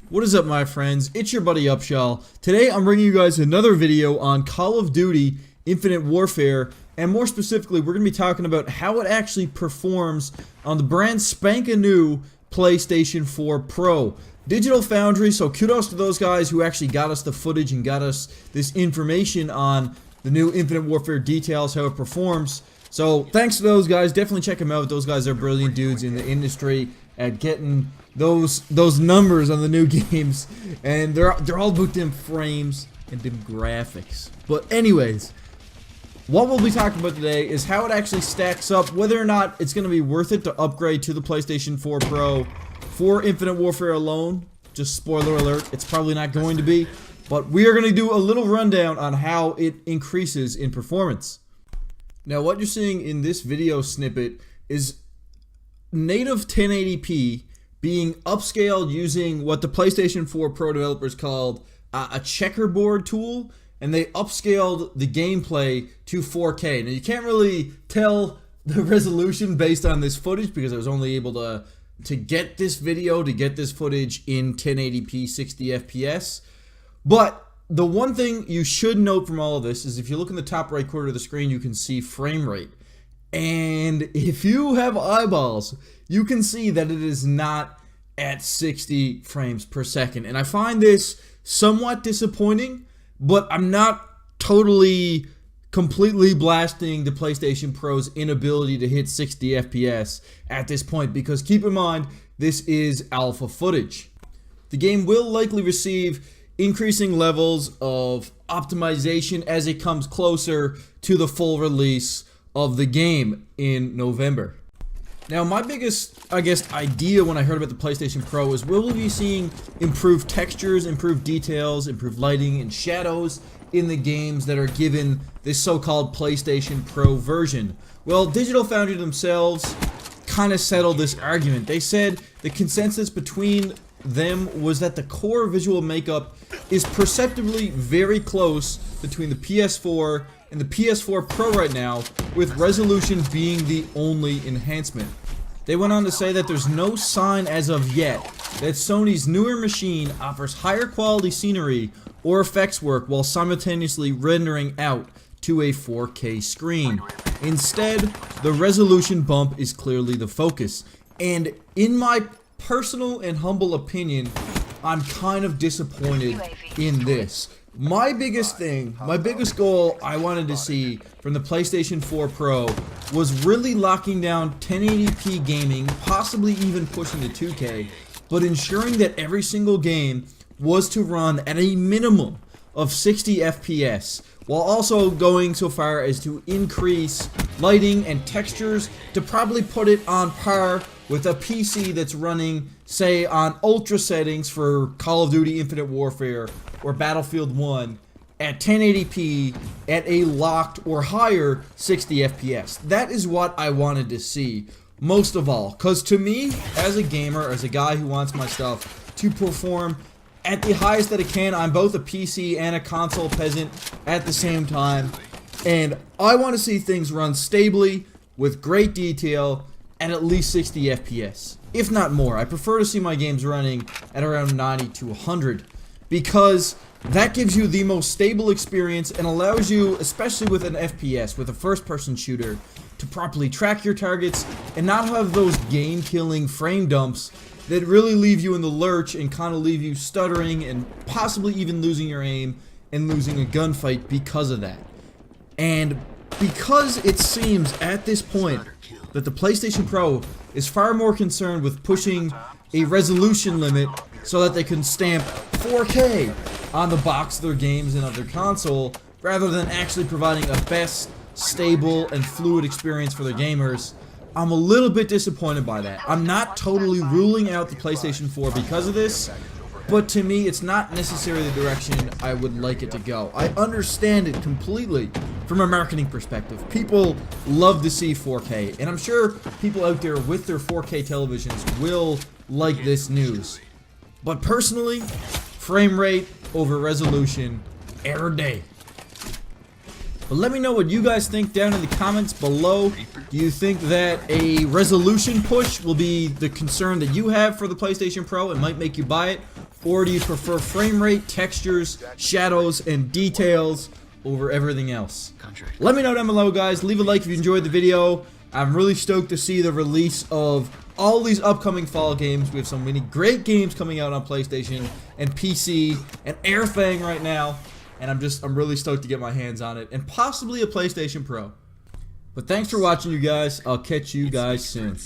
What is up, my friends? It's your buddy Upshall. Today I'm bringing you guys another video on Call of Duty Infinite Warfare, and more specifically we're going to be talking about how it actually performs on the brand spanking new PlayStation 4 Pro. Digital Foundry, so kudos to those guys who actually got us the footage and got us this information on the new Infinite Warfare details, how it performs. So thanks to those guys. Definitely check them out. Those guys are brilliant dudes in the industry at getting those numbers on the new games, and they're all about them frames and them graphics. But anyways, what we'll be talking about today is how it actually stacks up, whether or not it's going to be worth it to upgrade to the PlayStation 4 Pro for Infinite Warfare alone. Just spoiler alert, it's probably not going to be, but we are going to do a little rundown on how it increases in performance. Now, what you're seeing in this video snippet is native 1080p being upscaled using what the PlayStation 4 Pro developers called a checkerboard tool, and they upscaled the gameplay to 4K. Now, you can't really tell the resolution based on this footage because I was only able to get this video, to get this footage in 1080p 60 FPS. But the one thing you should note from all of this is if you look in the top right corner of the screen, you can see frame rate. And if you have eyeballs, you can see that it is not at 60 frames per second. And I find this somewhat disappointing, but I'm not completely blasting the PlayStation Pro's inability to hit 60 FPS at this point, because keep in mind, this is alpha footage. The game will likely receive increasing levels of optimization as it comes closer to the full release of the game in November. Now, my biggest, idea when I heard about the PlayStation Pro is, will we be seeing improved textures, improved details, improved lighting and shadows in the games that are given this so-called PlayStation Pro version? Well, Digital Foundry themselves kind of settled this argument. They said the consensus between them was that the core visual makeup is perceptibly very close between the PS4 and the PS4 Pro right now, with resolution being the only enhancement. They went on to say that there's no sign as of yet that Sony's newer machine offers higher quality scenery or effects work while simultaneously rendering out to a 4K screen. Instead, the resolution bump is clearly the focus. And in my personal and humble opinion, I'm kind of disappointed in this. My biggest goal I wanted to see from the PlayStation 4 Pro was really locking down 1080p gaming, possibly even pushing to 2K, but ensuring that every single game was to run at a minimum of 60 FPS, while also going so far as to increase lighting and textures to probably put it on par with a PC that's running, say, on ultra settings for Call of Duty Infinite Warfare or Battlefield 1 at 1080p at a locked or higher 60 FPS. That is what I wanted to see most of all, because to me, as a gamer, as a guy who wants my stuff to perform at the highest that it can, I'm both a PC and a console peasant at the same time, and I want to see things run stably with great detail at least 60 FPS, if not more. I prefer to see my games running at around 90 to 100, because that gives you the most stable experience and allows you, especially with an FPS, with a first-person shooter, to properly track your targets and not have those game-killing frame dumps that really leave you in the lurch and kind of leave you stuttering and possibly even losing your aim and losing a gunfight because of that. And because it seems at this point that the PlayStation Pro is far more concerned with pushing a resolution limit so that they can stamp 4K on the box of their games and of their console, rather than actually providing a best, stable, and fluid experience for their gamers, I'm a little bit disappointed by that. I'm not totally ruling out the PlayStation 4 because of this, but to me, it's not necessarily the direction I would like it to go. I understand it completely from a marketing perspective. People love to see 4K, and I'm sure people out there with their 4K televisions will like this news. But personally, frame rate over resolution, error day. But let me know what you guys think down in the comments below. Do you think that a resolution push will be the concern that you have for the PlayStation Pro and might make you buy it? Or do you prefer frame rate, textures, shadows, and details over everything else? Let me know down below, guys. Leave a like if you enjoyed the video. I'm really stoked to see the release of all these upcoming fall games. We have so many great games coming out on PlayStation and PC and Airfang right now. And I'm really stoked to get my hands on it. And possibly a PlayStation Pro. But thanks for watching, you guys. I'll catch you guys soon.